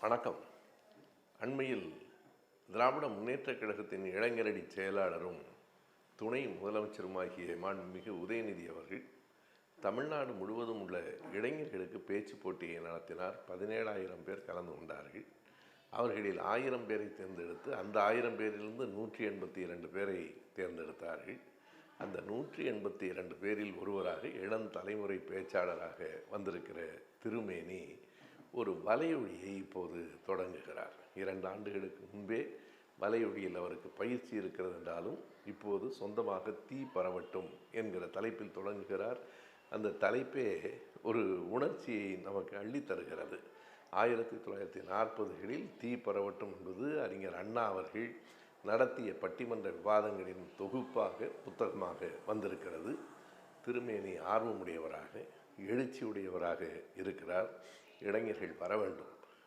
வணக்கம். அண்மையில் திராவிட முன்னேற்றக் கழகத்தின் இளைஞரணி செயலாளரும் துணை முதலமைச்சருமாகிய மாண்புமிகு உதயநிதி அவர்கள் தமிழ்நாடு முழுவதும் உள்ள இளைஞர்களுக்கு பேச்சு போட்டியை நடத்தினார். 17,000 பேர் கலந்து கொண்டார்கள். அவர்களில் 1000 பேரை தேர்ந்தெடுத்து அந்த 1000 பேரிலிருந்து 182 பேரை தேர்ந்தெடுத்தார்கள். அந்த 182 பேரில் ஒருவராக இளம் தலைமுறை பேச்சாளராக வந்திருக்கிற திருமேனி ஒரு வலையொலியை இப்போது தொடங்குகிறார். 2 ஆண்டுகளுக்கு முன்பே வலையொலியில் அவருக்கு பயிற்சி இருக்கிறது என்றாலும் இப்போது சொந்தமாக தீ பரவட்டும் என்கிற தலைப்பில் தொடங்குகிறார். அந்த தலைப்பே ஒரு உணர்ச்சியை நமக்கு அள்ளித்தருகிறது. 1940களில் தீ பரவட்டும் என்பது அறிஞர் அண்ணா அவர்கள் நடத்திய பட்டிமன்ற விவாதங்களின் தொகுப்பாக புத்தகமாக வந்திருக்கிறது. திருமேனி ஆர்வமுடையவராக எழுச்சியுடையவராக இருக்கிறார். இளைஞர்கள் வர வேண்டும்.